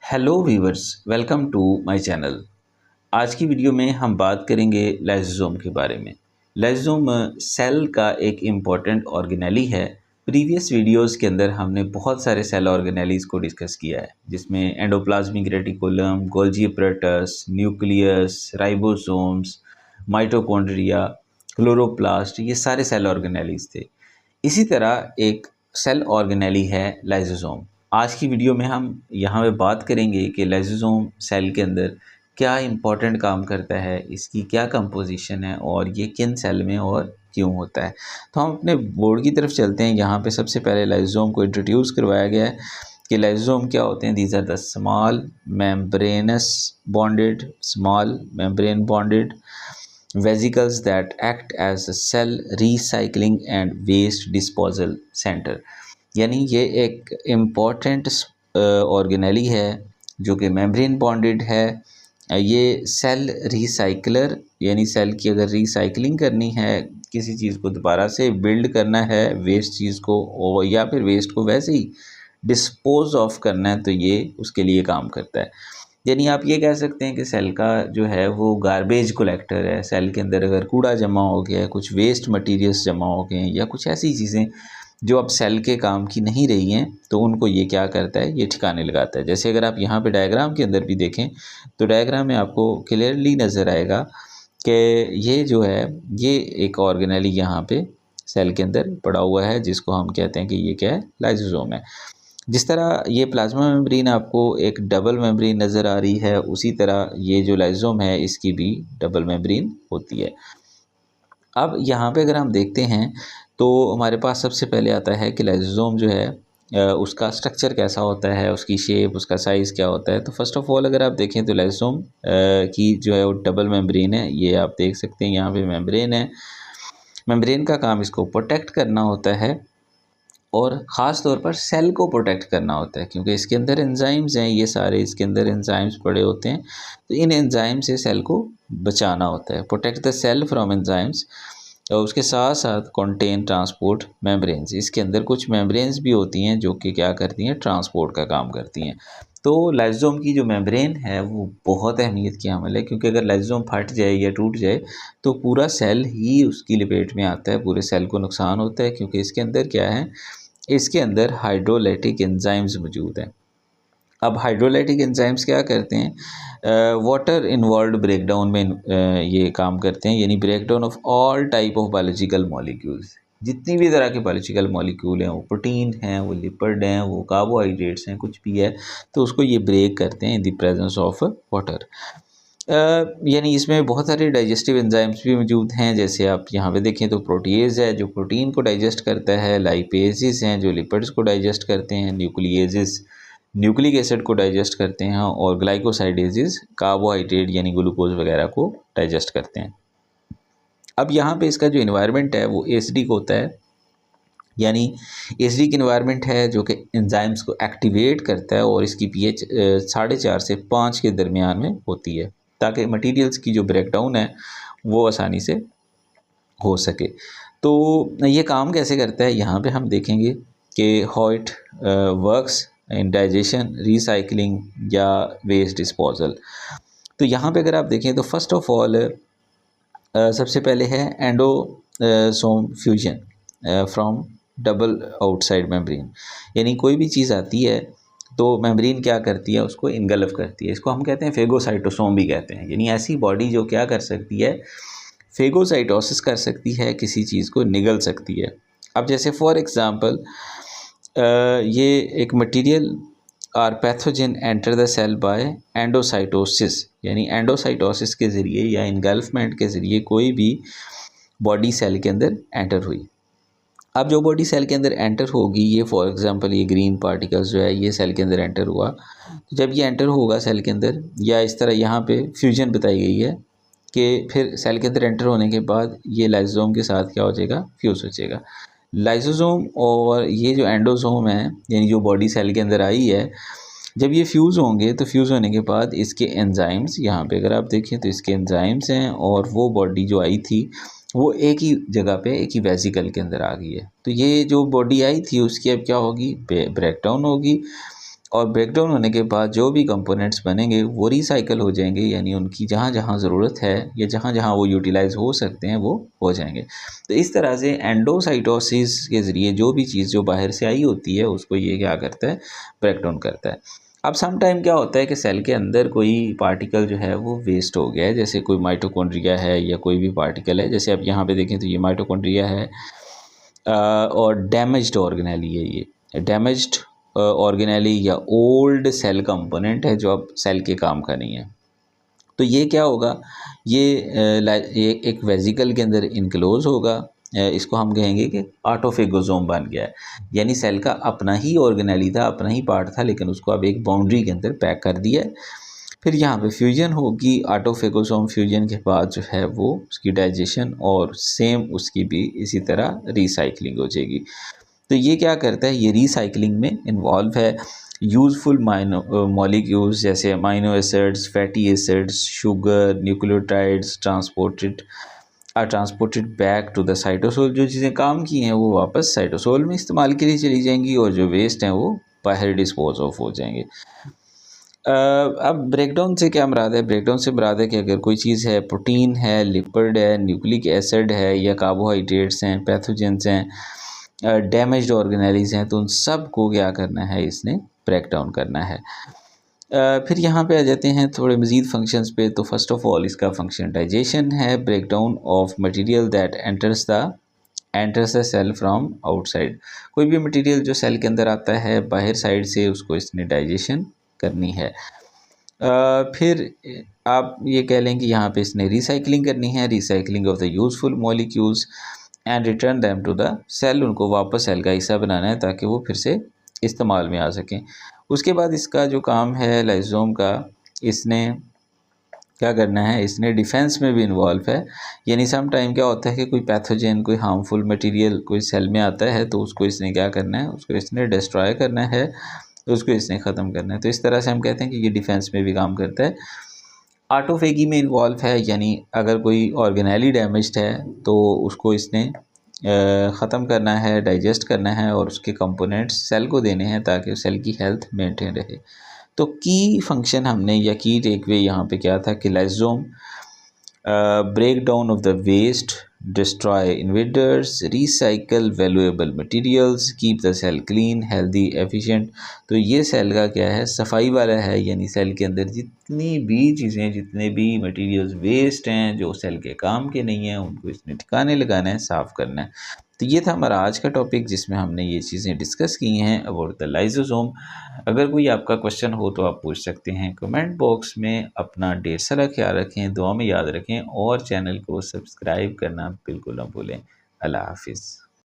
Hello viewers, welcome to my channel. आज की video में हम बात करेंगे लाइसोसोम के बारे में। लाइसोसोम सेल का एक इम्पॉर्टेंट ऑर्गेनेली है। प्रीवियस वीडियोस के अंदर हमने बहुत सारे सेल ऑर्गेनेलीज को डिस्कस किया है, जिसमें endoplasmic reticulum, Golgi apparatus, nucleus, ribosomes, mitochondria, chloroplast, ये सारे सेल ऑर्गेनेलीज थे। इसी तरह एक सेल ऑर्गेनेली है लाइसोसोम। आज की वीडियो में हम यहाँ पे बात करेंगे कि लाइसोसोम सेल के अंदर क्या इम्पोर्टेंट काम करता है, इसकी क्या कंपोजिशन है और ये किन सेल में और क्यों होता है। तो हम अपने बोर्ड की तरफ चलते हैं। यहाँ पे सबसे पहले लाइसोसोम को इंट्रोड्यूस करवाया गया है कि लाइसोसोम क्या होते हैं। These are the small membrane bonded vesicles that act as a cell recycling and waste disposal center। यानी ये एक इम्पॉर्टेंट ऑर्गेनेली है जो कि मेम्ब्रेन बॉन्डेड है। ये सेल रिसाइकलर, यानी सेल की अगर रिसाइकलिंग करनी है, किसी चीज़ को दोबारा से बिल्ड करना है, वेस्ट चीज़ को, या फिर वेस्ट को वैसे ही डिस्पोज ऑफ करना है, तो ये उसके लिए काम करता है। यानी आप ये कह सकते हैं कि सेल का जो है वो गार्बेज कलेक्टर है। सेल के अंदर अगर कूड़ा जमा हो गया है, कुछ वेस्ट मटेरियल्स जमा हो गए हैं, या कुछ ऐसी चीज़ें जो अब सेल के काम की नहीं रही हैं, तो उनको ये क्या करता है, ये ठिकाने लगाता है। जैसे अगर आप यहाँ पे डायग्राम के अंदर भी देखें तो डायग्राम में आपको क्लियरली नज़र आएगा कि ये जो है ये एक ऑर्गेनेली यहाँ पे सेल के अंदर पड़ा हुआ है, जिसको हम कहते हैं कि ये क्या है, लाइसोसोम है। जिस तरह ये प्लाज्मा मेम्ब्रेन आपको एक डबल मेम्ब्रेन नज़र आ रही है, उसी तरह ये जो लाइसोसोम है इसकी भी डबल मेम्ब्रेन होती है। अब यहाँ पे अगर हम देखते हैं तो हमारे पास सबसे पहले आता है कि लाइसोसोम जो है उसका स्ट्रक्चर कैसा होता है, उसकी शेप, उसका साइज़ क्या होता है। तो फर्स्ट ऑफ ऑल अगर आप देखें तो लाइसोसोम की जो है वो डबल मेम्ब्रेन है। ये आप देख सकते हैं, यहाँ पे मेम्ब्रेन है। मेम्ब्रेन का काम इसको प्रोटेक्ट करना होता है और ख़ास तौर पर सेल को प्रोटेक्ट करना होता है, क्योंकि इसके अंदर एंजाइम्स हैं, ये सारे इसके अंदर एंजाइम्स पड़े होते हैं। तो इन एंजाइम से सेल को बचाना होता है, protect the cell from enzymes. और उसके साथ साथ कंटेन ट्रांसपोर्ट मेम्ब्रेन्स, इसके अंदर कुछ मेम्ब्रेन्स भी होती हैं जो कि क्या करती हैं, ट्रांसपोर्ट का काम करती हैं। तो लाइसोसोम की जो मेम्ब्रेन है वो बहुत अहमियत की हामिल है, क्योंकि अगर लाइसोसोम फट जाए या टूट जाए तो पूरा सेल ही उसकी लपेट में आता है, पूरे सेल को नुकसान होता है। क्योंकि इसके अंदर क्या है, इसके अंदर हाइड्रोलाइटिक एंजाइम्स मौजूद हैं। अब हाइड्रोलाइटिक एंजाइम्स क्या करते हैं, वाटर इन्वॉल्व ब्रेकडाउन में ये काम करते हैं, यानी breakdown of all type of biological molecules. जितनी भी तरह के बायोलॉजिकल मॉलिक्यूल हैं, वो प्रोटीन हैं, वो लिपिड हैं, वो कार्बोहाइड्रेट्स हैं, कुछ भी है, तो उसको ये ब्रेक करते हैं in the presence of water. यानी इसमें बहुत सारे डाइजेस्टिव एंजाइम्स भी मौजूद हैं। जैसे आप यहाँ पे देखें तो प्रोटीएज है जो प्रोटीन को डाइजेस्ट करता है, लाइपेजेस हैं जो लिपिड्स को डाइजेस्ट करते हैं, न्यूक्लिएजेस न्यूक्लिक एसिड को डाइजेस्ट करते हैं, और ग्लाइकोसाइडेजेस कार्बोहाइड्रेट यानी ग्लूकोज वगैरह को डाइजेस्ट करते हैं। अब यहाँ पे इसका जो इन्वायरमेंट है वो एसिडिक होता है, यानी एसिडिक इन्वायरमेंट है जो कि एंजाइम्स को एक्टिवेट करता है, और इसकी पीएच 4.5 से 5 के दरमियान में होती है, ताकि मटेरियल्स की जो ब्रेकडाउन है वो आसानी से हो सके। तो ये काम कैसे करता है, यहाँ पे हम देखेंगे कि how it works in digestion, recycling या वेस्ट डिस्पोजल। तो यहाँ पे अगर आप देखें तो फर्स्ट ऑफ ऑल सबसे पहले है endosome fusion from double outside membrane. यानी कोई भी चीज़ आती है तो मेम्ब्रेन क्या करती है, उसको इनगल्फ करती है। इसको हम कहते हैं फेगोसाइटोसोम भी कहते हैं। यानी ऐसी बॉडी जो क्या कर सकती है, फेगोसाइटोसिस कर सकती है, किसी चीज़ को निगल सकती है। अब जैसे फॉर एग्ज़ाम्पल ये एक material or pathogen enter the cell by endocytosis, यानी एंडोसाइटोसिस के ज़रिए या इनगल्फमेंट के ज़रिए कोई भी बॉडी सेल के अंदर एंटर हुई। अब जो बॉडी सेल के अंदर एंटर होगी, ये फॉर एग्जांपल ये ग्रीन पार्टिकल्स जो है ये सेल के अंदर एंटर हुआ, तो जब ये एंटर होगा सेल के अंदर, या इस तरह यहाँ पे फ्यूजन बताई गई है कि फिर सेल के अंदर एंटर होने के बाद ये लाइसोसोम के साथ क्या हो जाएगा, फ्यूज़ हो जाएगा। लाइसोसोम और ये जो एंडोसोम है, यानी जो बॉडी सेल के अंदर आई है, जब ये फ्यूज़ होंगे तो फ्यूज़ होने के बाद इसके एंजाइम्स, यहाँ पे अगर आप देखें तो इसके एंजाइम्स हैं, और वो बॉडी जो आई थी वो एक ही जगह पे, एक ही वेसिकल के अंदर आ गई है। तो ये जो बॉडी आई थी उसकी अब क्या होगी, ब्रेकडाउन होगी, और ब्रेकडाउन होने के बाद जो भी कंपोनेंट्स बनेंगे वो रिसाइकल हो जाएंगे, यानी उनकी जहाँ जहाँ ज़रूरत है या जहाँ जहाँ वो यूटिलाइज हो सकते हैं वो हो जाएंगे। तो इस तरह से एंडोसाइटोसिस के ज़रिए जो भी चीज़ जो बाहर से आई होती है उसको ये क्या करता है, ब्रेकडाउन करता है। अब सम टाइम क्या होता है कि सेल के अंदर कोई पार्टिकल जो है वो वेस्ट हो गया है, जैसे कोई माइटोकॉन्ड्रिया है या कोई भी पार्टिकल है, जैसे आप यहाँ पे देखें तो ये माइटोकॉन्ड्रिया है और डैमेज्ड ऑर्गेनेली है, ये डैमेज्ड ऑर्गेनेली या ओल्ड सेल कंपोनेंट है जो अब सेल के काम का नहीं है। तो ये क्या होगा, ये एक वेजिकल के अंदर इनक्लोज होगा। इसको हम कहेंगे कि ऑटोफेगोसोम बन गया है, यानी सेल का अपना ही ऑर्गेनेली था, अपना ही पार्ट था, लेकिन उसको अब एक बाउंड्री के अंदर पैक कर दिया है। फिर यहाँ पे फ्यूजन होगी, ऑटोफेगोसोम फ्यूजन के बाद जो है वो उसकी डाइजेशन और सेम उसकी भी इसी तरह रिसाइकलिंग हो जाएगी। तो ये क्या करता है, ये रिसाइकलिंग में इन्वॉल्व है। यूज़फुल मॉलिक्यूल्स जैसे amino acids, fatty acids, sugar, nucleotides transported back to the cytosol. जो चीज़ें काम की हैं वो वापस साइटोसोल में इस्तेमाल के लिए चली जाएंगी और जो वेस्ट हैं वो बाहर डिस्पोज ऑफ हो जाएंगे। अब ब्रेकडाउन से क्या मुराद है, ब्रेकडाउन से मुराद है कि अगर कोई चीज़ है, प्रोटीन है, लिपिड है, न्यूक्लिक एसिड है या कार्बोहाइड्रेट्स हैं, पैथोजेंस हैं, डैमेज्ड ऑर्गेनेलीज हैं, तो उन सब को क्या करना है, इसने ब्रेक डाउन करना है। फिर यहाँ पे आ जाते हैं थोड़े मज़ीद फंक्शंस पे। तो फर्स्ट ऑफ ऑल इसका फंक्शन डाइजेशन है, break down of material that enters the cell from outside. कोई भी मटीरियल जो सेल के अंदर आता है बाहर साइड से, उसको इसने डाइजेशन करनी है। फिर आप ये कह लें कि यहाँ पे इसने रिसाइकलिंग करनी है, recycling of the useful molecules and return them to the cell. उनको वापस सेल का हिस्सा बनाना है ताकि वो फिर से इस्तेमाल में आ सकें। उसके बाद इसका जो काम है लाइसोम का, इसने क्या करना है, इसने डिफेंस में भी इन्वॉल्व है। यानी सम टाइम क्या होता है कि कोई पैथोजन, कोई हार्मफुल मटेरियल कोई सेल में आता है तो उसको इसने क्या करना है, उसको इसने डिस्ट्रॉय करना है, उसको इसने ख़त्म करना है। तो इस तरह से हम कहते हैं कि ये डिफेंस में भी काम करता है। ऑटोफेगी में इन्वॉल्व है, यानी अगर कोई ऑर्गेनेली डैमेज्ड है तो उसको इसने ख़त्म करना है, डाइजेस्ट करना है और उसके कंपोनेंट्स सेल को देने हैं ताकि सेल की हेल्थ मेंटेन रहे। तो की फंक्शन हमने या की टेकवे यहाँ पे क्या था कि lysosome break down of the waste, destroy invaders, recycle valuable materials, keep the cell clean, healthy, efficient. तो ये सेल का क्या है, सफाई वाला है, यानी सेल के अंदर जितनी भी चीज़ें, जितने भी मटेरियल्स वेस्ट हैं जो सेल के काम के नहीं हैं, उनको इसने ठिकाने लगाना है, साफ़ करना है। तो ये था हमारा आज का टॉपिक जिसमें हमने ये चीज़ें डिस्कस की हैं अबाउट द लाइसोसोम। अगर कोई आपका क्वेश्चन हो तो आप पूछ सकते हैं कमेंट बॉक्स में। अपना ढेर सारा ख्याल रखें, दुआ में याद रखें और चैनल को सब्सक्राइब करना बिल्कुल ना भूलें। अल्लाह हाफिज़।